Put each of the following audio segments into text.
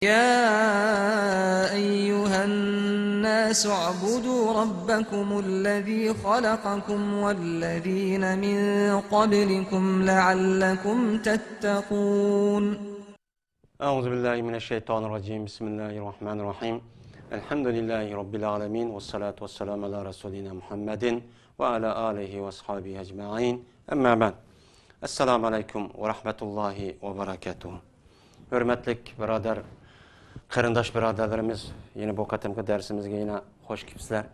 يا أيها الناس اعبدوا ربكم الذي خلقكم والذين من قبلكم لعلكم تتقون. أعوذ بالله من الشيطان الرجيم. بسم الله الرحمن الرحيم. الحمد لله رب العالمين والصلاة والسلام على رسولنا محمد وعلى آله وأصحابه أجمعين. أما بعد. Esselamu Aleyküm ve Rahmetullahi ve Berekatuhu. Hürmetlik birader, kırındaş biraderlerimiz, yine bu katimki dersimizge yine hoş gipsizler.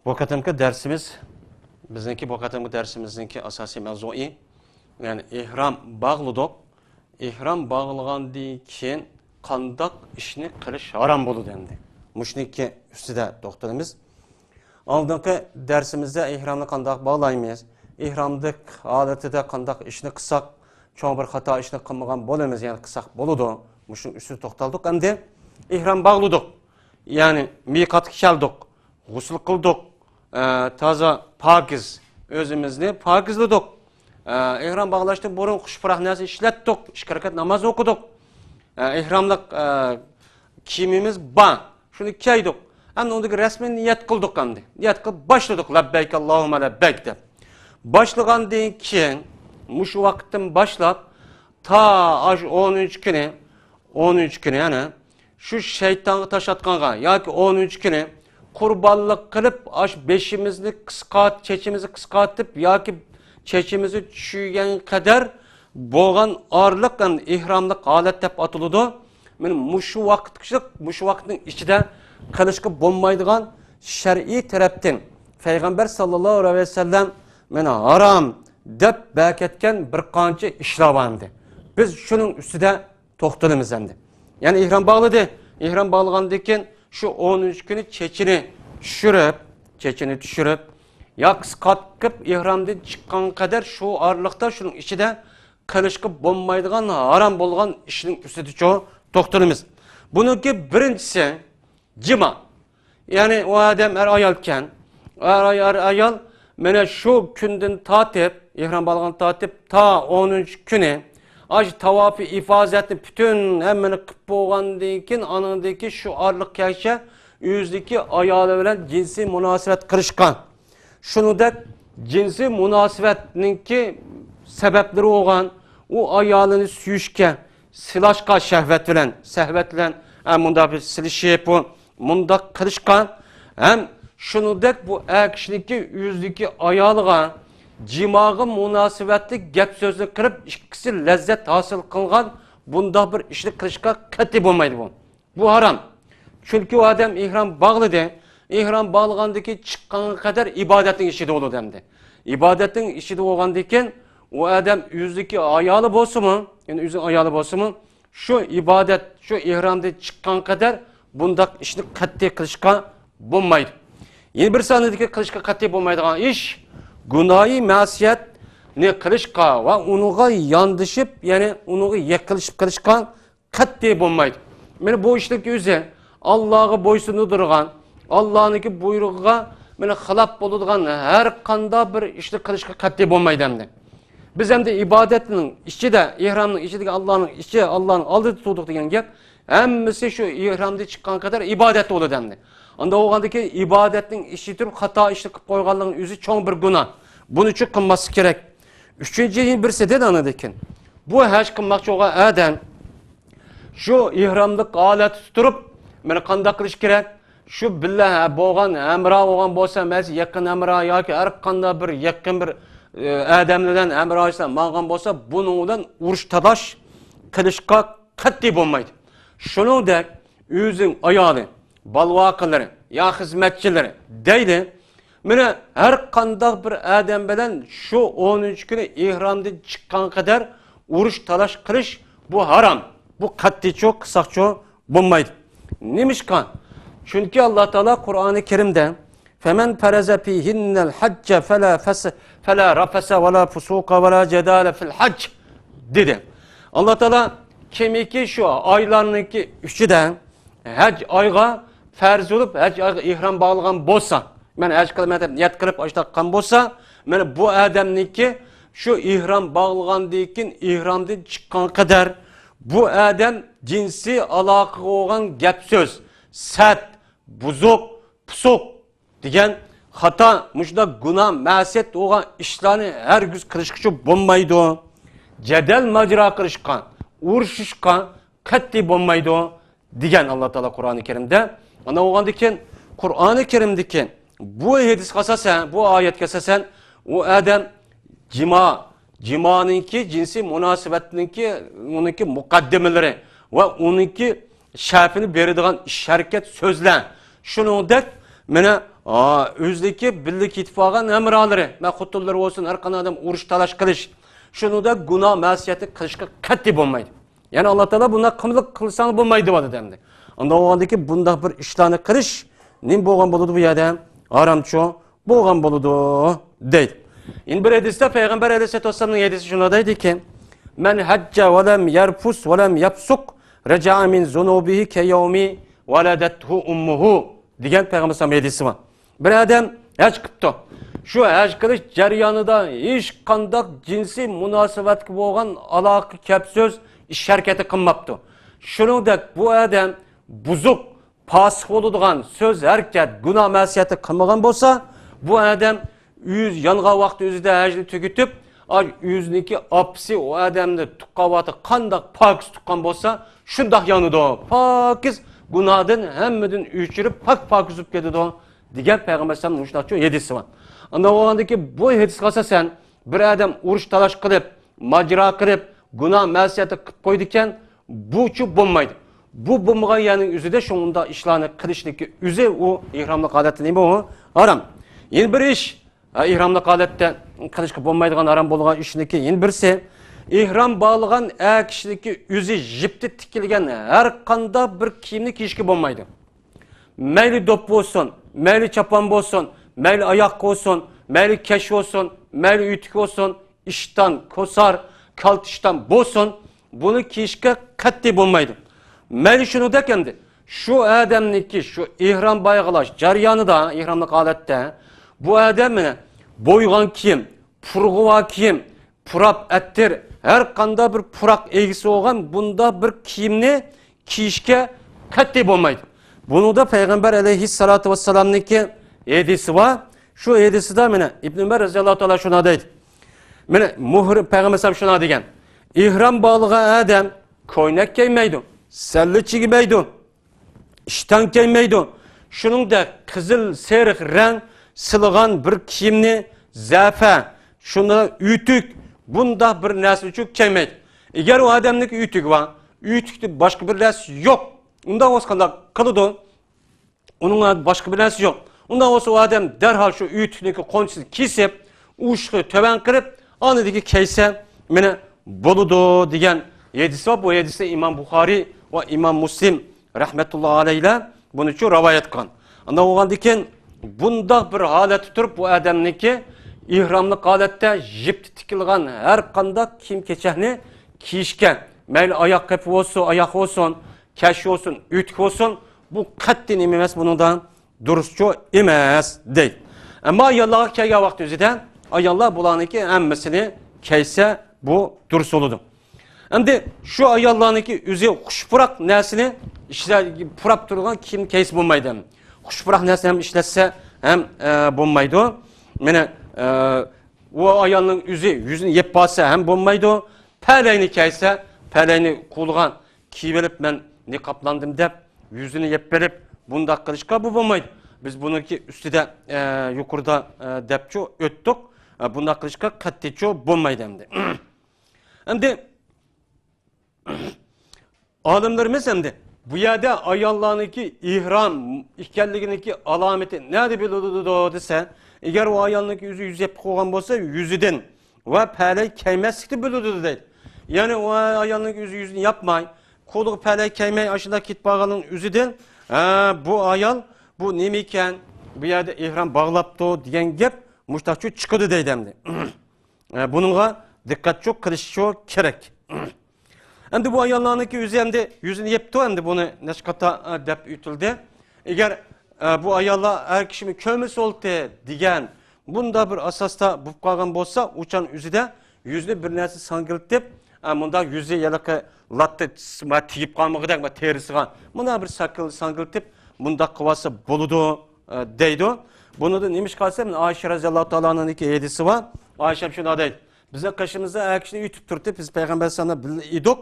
Bu katimki dersimiz, bizimki bu katimki dersimizinki asasi mevzui, yani ihram bağlıdık. İhram bağlıgandan keyin qandaq işni qilish haram bo'ldi dendi. Mushniki üstüde doktorimiz. Aldığınki dersimizde ihramni qandaq bağlaymayız. İhramdık aletide qandaq işni qilsak, çoğun bir xata işni qilmagan bo'lamiz, yani qilsak bo'ladi. Mushuning üstüde to'xtaldik. Endi ihram bağladık. Yani miqatga keldik, g'usl qildik, toza pokiz o'zimizni pokizladik. İhram bağlaştık, burun xushpuroq narsa ishlatdik, 2 rakat namoz o'qidik. İhramlik kiyimimiz bor, shuni kiydik. Endi undagi rasmiy niyat qildik endi. Niyat qilib boshladik, labbayk Allohumma labbayk deb. Başlagandan keyin mush vaqtdan boshlab ta 13 kuni yani shu shaytonga tashatqanga yoki 13 kuni qurbonlik qilib ash beshimizni qisqart, chechimizni qisqartib yoki chechimizni tushgan qadar bo'lgan orliqdan ihromlik holat deb atiladi. Men mushu vaqtning ichida qilishga bo'lmaydigan shar'iy tarafdan payg'ambar sallallohu alayhi vasallam meni haram deb beketken bir qancha ishlar vardı. Biz şunun üstüde to'xtalamiz endi. Yani ihram bağladı. İhram bağlagandan keyin şu 13 günü chechini tushirib, ya qisqartib ihramdan chiqqan qadar şu orliqda şunun ichida qilishga bo'lmaydigan haram bo'lgan ishning üstüde to'xtalamiz. Bununki birincisi cima. Yani o adam ayolken, ayol mene şu günden tatip, ihram balgan tatip ta 13 güne aj tavafi ifazetini bütün hemmeni kıp boğandan keyin anındaki şu arlık yaşa yüzdeki ayağı bilen cinsi münasebet kırışkan. Şunu da cinsi münasebetninki sebepleri olan o ayağını suyuşken silashka şehvet bilen munda bir silişip munda kırışkan hem şunudek bu kişilikki yüzdeki ayalığa cimağı münasebetli gep sözü kırıp ikisi lezzet hasıl kılgan bunda bir işlik kılışka katip olmaydı bu. Bu haram. Çünkü o adam ihram bağlıdı. İhram bağlığandaki çıkan kadar ibadetin işi de olur demdi. İbadetin işi de olgandayken o adam yüzdeki ayalı bolsa mu? Yani yüzün ayalı bolsa mu? Şu ibadet, şu ihramda çıkan kadar bunda işlik katip kılışka bulmaydı. Yeni bir sanedeki kılışka katip olmaydıgan iş, gunahi masiyet ne kılışka ve onuğa yandışıp, yani onuğa yakılışıp kılışka katip olmaydı. Yani bu işteki yüzü Allah'a boysunu durgan, Allah'ınki buyruğuna meni xilaf boladigan her kanda bir işlik kılışka katip olmaydı hem de. Biz hem de ibadetinin içinde, ihramın içindeki Allah'ın aldı tutuduk degen gap, hemmisi şu ihramda çıkan kadar ibadet olur hem de. Anda oğandaki ibadetin işitir, hata işlik koyganlığın yüzü çoğun bir günah. Bunun için kılması gerek. Üçüncü birisi de anladıkken. Bu hac kılmakçı olan adam şu ihramlık alet tuturup beni kanda kılış gerek. Şu billah boğan emra oğan bolsa mesela yakın emra yoki her kanda bir yakın bir adamlardan emra ise mağan bolsa bunundan uruş tadaş kılışka katli olmaydı. Şunun da yüzün ayağı balvaqaları ya hizmetçileri deydi. Mene her qandaq bir adam bilen şu 13 günü ihramdan çıkan kadar uruş talaş qilish bu haram. Bu qat'iy çok qisaqcho bo'lmaydi. Nemişkan? Çünkü Allah Teala Kur'an-ı Kerim'de "Femen faraza fihinnel hacce fela rafasa ve la fusuqa ve la cedale fil hac" dedi. Allah Teala kimiki şu aylarınki üçüden hac ayga farz olup hac ihram bağlagan bolsa, men hac qilmay deb niyat qilib oshtaqqan bolsa, men bu adamniki şu ihram bağlagandan keyin ihramdan chiqqan qadar bu adam jinsi aloqa bo'lgan gap so'z, sat, buzuq, pusuq degan xato, mushunda gunoh, ma'siyat bo'lgan ishlarni hargiz qilishga bo'lmaydi. Jadal majro qilishga, urushishga qat'iy bo'lmaydi degan Alloh taolo Qur'oni Karimda. Ana o'g'andan keyin Qur'oni Karimdagi bu hadisga asosan, bu oyatga asosan u odam jimoninki jinsi munosabatninki uniki muqaddimalari va uniki sharfini beradigan ish harakat so'zlar. Shuningdek, mana o'zliki birlik ittifoqi amrolari, maqutlar bo'lsin, har qanday odam urush talash qilish, shuningdek gunoh ma'siyati qilishga qat'iy bo'lmaydi. Ya'ni Alloh taolo bunday qilsang bo'lmaydi dedi endi. Unda o'g'andiki bunday bir ishlarni qilish nim bo'lgan bo'ladi bu yerda? Haramcho bo'lgan bo'ladi deydi. Endi bir hadisda payg'ambar alayhisolatu vasallamning hadisi shunday deydiki: "Men hajja va lam yarfus va lam yafsuq raja'a min zunubihi kayawmi waladathu ummuhu" degan payg'ambar sallallohu alayhi hadisi bor. Bir odam haj qilibdi. Shu haj qilish jarayonida hech qanday jinsiy munosabatga bo'lgan aloqa, gap so'z, ish harakati qilmabdi. Shuningdek, bu odam buzuq, fasih bo'ladigan so'z, harakat, gunoh, ma'siyati qilmagan bo'lsa, bu odam yongan vaqt o'zida hajni tugitib, o'ziniki opsi o odamni tuqqavati qanday pokiz tuqqan bo'lsa, shunday yonidi. Pokiz gunohdan hammadan o'chirib, pokiz bo'lib ketadi degan payg'ambar sallallohu alayhi vasallam hadisi bor. Unda o'g'andiki bu hadisga asosan bir odam urush talash qilib, majro qilib, gunoh, ma'siyati qilib qo'ydi ekan, bu bo'lmaydi. Bu bo'lmagan yerning o'zida shunda ishlarni qilishniki o'zi u ihromlik holatda nima bu? Harom. Yana bir ish ihromlik holatda qilishga bo'lmaydigan harom bo'lgan ishniki yana birisi ihrom bog'lagan kishiniki o'zi jipti tikilgan har qanday bir kiyimni kiyishga bo'lmaydi. Mayli do'p bo'lsin, mayli chapon bo'lsin, mayli oyoq bo'lsin, mayli kesh bo'lsin, mayli yutuk bo'lsin, ishdan, kosar, kaltishdan bo'lsin, buni kiyishga qat'iy bo'lmaydi. Mayli shuningdek endi shu odamniki shu ihrom bayg'alash jarayonida, ihromlik holatda bu odamni bo'ygan kiyim, purg'uva kiyim, purab attir, har qanday bir puroq egisi bo'lgan bunda bir kiyimni kiyishga qat'iy bo'lmaydi. Buningda payg'ambar alayhissalatu vassalamniki hadisi bor. Shu hadisida mana Ibn Umar roziyallohu taolo shuna deydi. Mana muhr payg'ambar sallam shuna degan. İhram bog'lagan odam ko'ylak kiymaydi, salli chigmaydi, ishton kiymaydi. Shuningdek qizil, sariq rang silg'an bir kiyimni zafa, shuni yutuk, bunda bir narsa uchun kiymaydi. Agar u odamning yutugi bor, yutukda boshqa bir narsa yo'q, unda o'sqanda qiladi. Uning boshqa bir narsa yo'q. Unda o'sha odam darhol shu yutukniki qo'nchisini kesib, ushqi to'ban qilib, onidagi kiysa, mana buludu degan hadis var. Bu hadisi İmam Buxoriy ve İmam Muslim rahmetullahi aleyhiler bunu için rivayet qilgan. Anda o'g'andikin bunda bir holat turib bu odamniki ihramlik holatda jipti tikilgan har qanday kiyim kechakni kiyishga, mayli oyoq qapi bo'lsin, oyoq bo'lsin, kash bo'lsin, yutuk bo'lsin, bu qat'iy nima emas, bundan durustcha emas deydi. Ammo ayollarga kelgan vaqt o'zida ayollar bularniki hammasini kiysa bu durust oldu. Endi şu ayollarniki o'zi xushpuroq narsani purab turgan kiyim kiysa bo'lmaydi. Xushpuroq narsa ham ishlatsa ham bo'lmaydi. Mana o ayolning o'zi yuzini yeb olsa ham bo'lmaydi. Palayni kiysa, palayni qo'lgan kiyib olib men niqoblandim deb yuzini yeb berib bunda qilishga bu bo'lmaydi. Biz buniki ustida yuqorida debchi o'tdik. Bunda qilishga qat'iy bo'lmaydi endi. Endi olimlarimiz endi bu yerda ayollarniki ihrom ekanliginiki alomati nima bo'ladi desa, agar u ayolniki o'zi yuz yeb qo'ygan bo'lsa, yuzidan va palay kiymaslikda bo'ladi deydi. Ya'ni u ayolniki o'zi yuzini yapmay, qo'liga palay kiymay ashula ketib qolganning o'zidan, bu ayol bu nima ekan, bu yerda ihrom bog'labdi degan gap mushtachu chiqadi deydi endi. Buningga diqqat qilish kerak. Endi bu ayollarniki o'zi endi yuzini yepti, endi buni nashqata deb yutildi. Agar bu ayollar har kishini ko'mir solti degan bunda bir asosda bo'lib qolgan bo'lsa, o'chan o'zida yuzni bir narsa sangiltib, bunda yüzü yalıqı lattı tiyip qalmağıdak terisiğen. Buna bir sangıltip bunda kıvası buludu deydi. Bunu da neymiş kalsam Ayşe radıyallahu ta'ala'nın iki hedisi var. Ayşe şuna deydi. Bize kaşımızda ayakışını ütüp turtup biz Peygamber sana idik.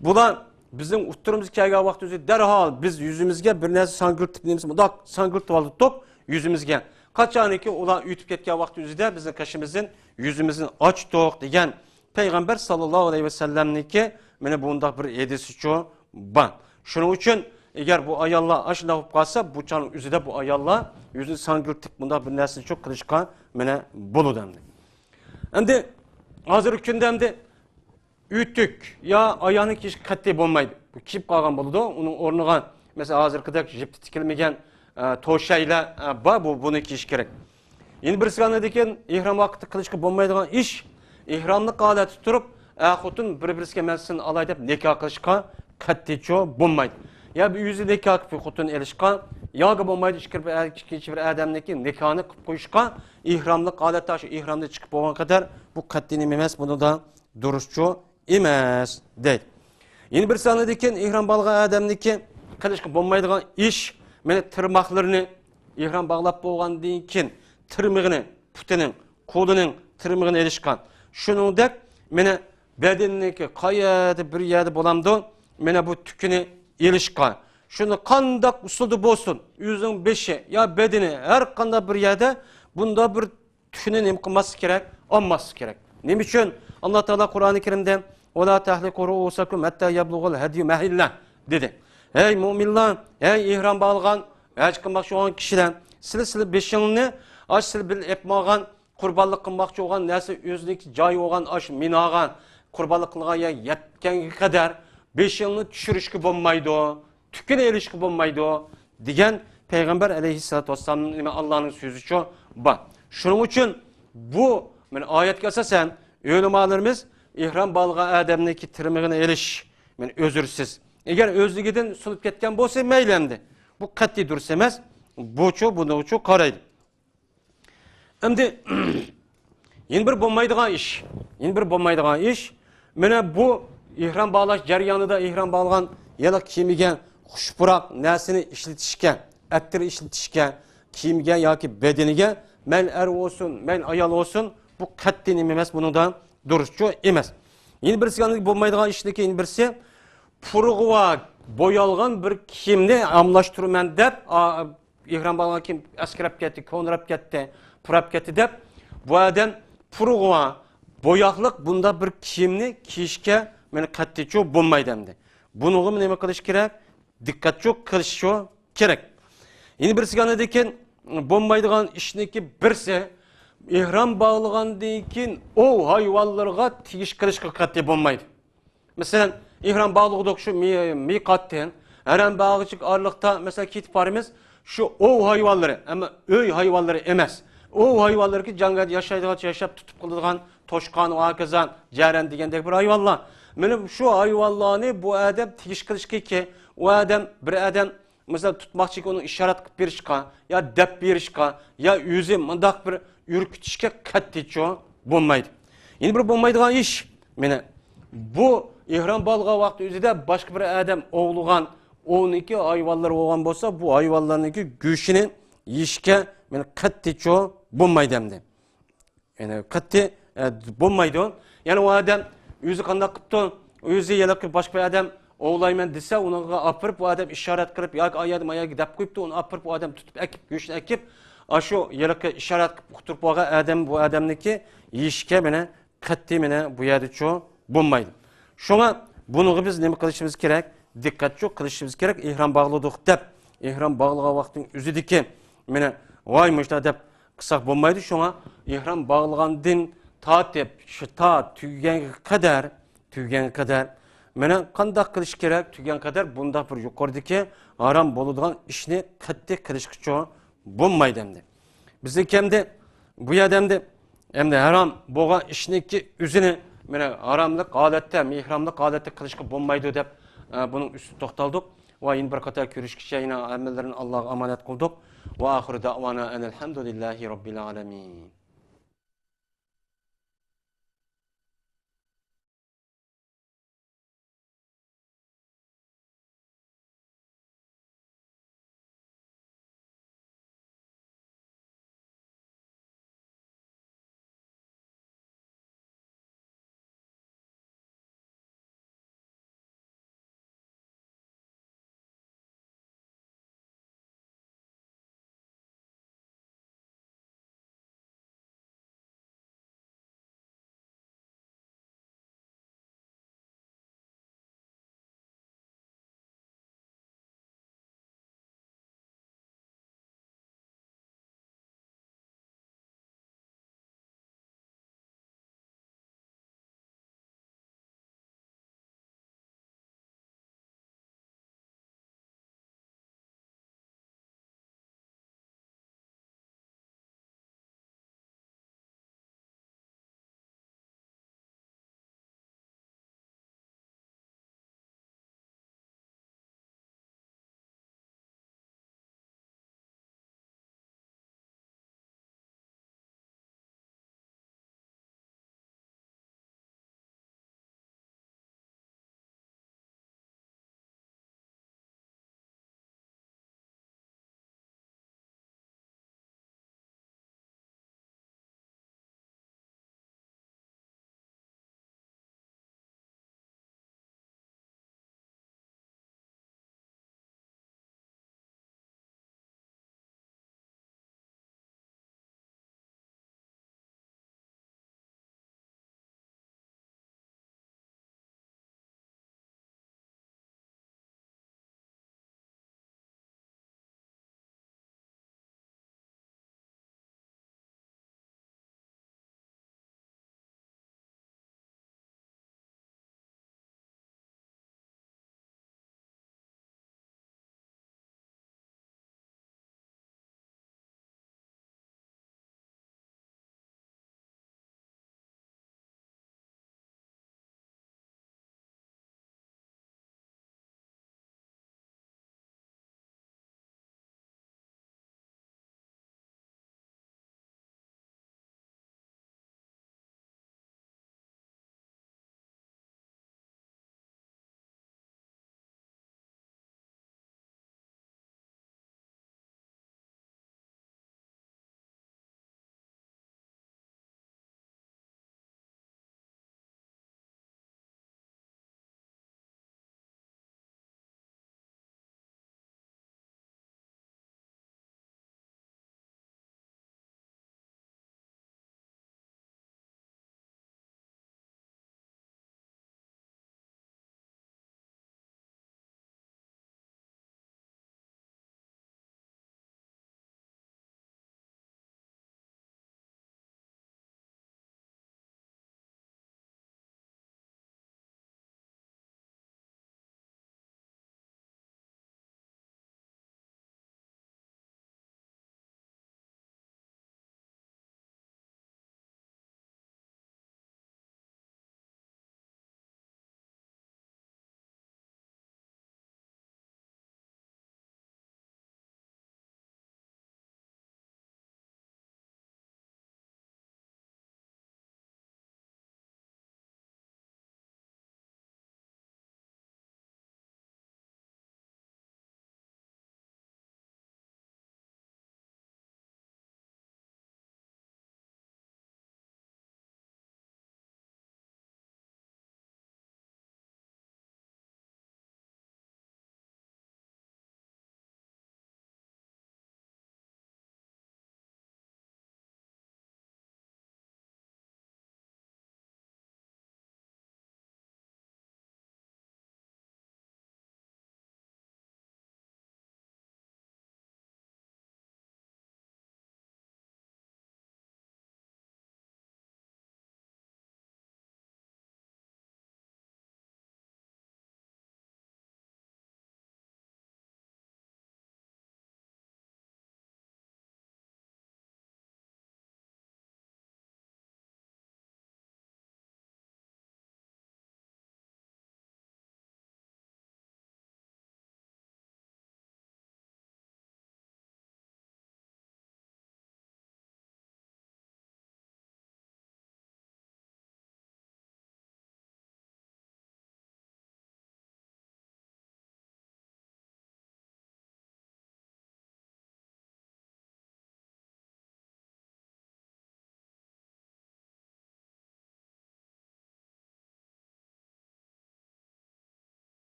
Bular bizim utturumuz kelgen vaqt özü derhal biz yüzümüzge bir narsa sangıltip neyimiz mudak sangıltip aldık yüzümüzge. Kaçan ki ular ütüp ketken vaqt özüde bizim kaşımızın yüzümüzün açtık degen Peygamber sallallahu aleyhi ve sellem'niki mene bunda bir hedisi ço ban. Şunun için eğer bu ayalla aşına olup kalsa bu çanın üzerinde bu ayalla yüzünü sangıltıp bunda bir nesli çok kılışkan mene bulu demdi. Şimdi hazır gündemde ütük ya ayağını kişi katli bulmaydı. Bu kip kalgan buludu. Onun ornuna mesela hazır kıdak jipti tikilmegen toşayla bunu kişi gerek. Yeni bir sıkanı deken ihram vakti kılışkı bulmaydıgan iş ihramlık aleti tutup ahutun bir-birisine mensini alay dep nikah kılışka katli ço bulmaydı. Ya bir yüzü nikah kıp hutun elişka ya da bulmaydı bir adamdaki nikahını kıp koyuşka ihramlık alet taşı ihramda çıkıp olan kadar bu katlinim emez bunu da duruşçu emez deydi. Yeni bir sanı deken ihram balga adamdaki kılışkı bulmaydıgan iş mene tırmaklarını ihram bağlap bolgan deyken tırmığını putunun kolunun tırmığını elişkan. Şunun dek mene bedenindeki kayada bir yerde bolamdı mene bu tükünü elişkan. Şunu kandak usuldu bolsun. Yüzün beşi ya bedeni her kanda bir yerde bunda bir tükünün imkınması gerek, olması gerek. Ne için? Allah Teala Kur'an-ı Kerim'de ola tahliku ruusakum hatta yablugul hadi mahillah dedi. Hey müminler, hey ihram bağlagan, haj qilmoqchi olan kişiler, sizlar beşinini aşıl bil etmagan, qurbanlık qilmoqchi olan narsa o'zidagi joyi olan aş minagan, qurbanlık qilgan yetgan kadar beşinini tushirishga bo'lmaydi, tüküne erishga bo'lmaydi degan Peygamber aleyhissalatu vesselam'ın Allah'ın sözü şu bak. Şunun için bu ayetga asasen ulamalarımız ihram balga adamniki tırmığını eriş özürsüz. Eğer özlüğüden sulup ketken bolsa meylendi. Bu katli dursa emez. Bunu karaydı. Şimdi yeni bir bulmaydıgan iş. Yeni bir bulmaydıgan iş. Mene bu ihram bağlaş jaryanida ihram bağlagan yalak kiyimigen xushpurak nesini işletişken, ettir işletişken, kiyimigen yoki bedeniga men er olsun, men ayal olsun bu katli emez bunu da duruşçu emez. Yeni bir sıkanlık bulmaydıgan işteki yeni birisi purğuva boyalgan bir kiyimni amlaştırman dep ihram bağlagan kim askerap ketdi, konrap ketdi, purap ketdi dep bu adam purğuva boyaqlık bunda bir kiyimni kiyishga meni qattiqcho bo'lmaydi demdi. Bunu nima qilish kerak? Diqqatcho qilish kerak. Yeni bir sigana deken bo'lmaydigan ishniki birsi ihram bağlagandan keyin o hayvonlarga tegish qilishga qattiq bo'lmaydi. Masalan, ihram bağladık şu miqatdan haram bağıcık arlıqta mesela ketip barimiz şu o hayvonlari ama öy hayvonlari emas. O hayvonlar ki jangada yaşab tutup qiladigan toshqon, akazan, jaran degandek bir hayvonlar. Mene şu hayvonlarni bu adam tegish qilishga ki o adam bir adam mesela tutmakçı onu işaret qilib berishga ya deb berishga ya o'zi mundaq bir yurkitishga qattiqcho bo'lmaydi. Endi bir bo'lmaydigan ish. Mene bu ihram balga vaqti o'zida boshqa bir adam ovlugan 12 hayvonlar bo'lgan bo'lsa, bu hayvonlarniki go'shini yeyishga meni qattiqcho bo'lmaydi demdi. Yani qatti bo'lmaydi. Yani o adam o'zi qanday qilibdi, o'zi yalaqi boshqa bir adam ovlayman desa, unaga apirib bu adam ishorat qilib yoki ayaga deb qo'yibdi, uni apirib bu adam tutib akib, go'shni akib, shu yalaqi ishorat qilib quturib bo'lgan adam bu odamniki yeyishga meni qatti meni bu yerdacho bo'lmaydi. Shunga buni biz nima qilishimiz kerak? Diqqatcho qilishimiz kerak. Ihrom bog'ladik deb, ihrom bog'lagan vaqtning o'zidagi meni voy mushta deb qilsak bo'lmaydi. Shunga ihrom bog'lagandan tatib, ta tugagan kadar meni qanday qilish kerak? Tugagan kadar bunda bir yuqoridagi harom bo'ladigan ishni qattiq qilishga bo'lmaydi endi. Bizniki hamda bu yerdamda endi harom bo'lgan ishniki o'zini meni haromlik holatda, mehramlik holatda qilishga bo'lmaydi deb buning ustida to'xtaldik. Va endi bir qator ko'rishgacha yana amallarni Allohga omonat qildik. Va oxiri da'vona alhamdulillahi robbil alamin.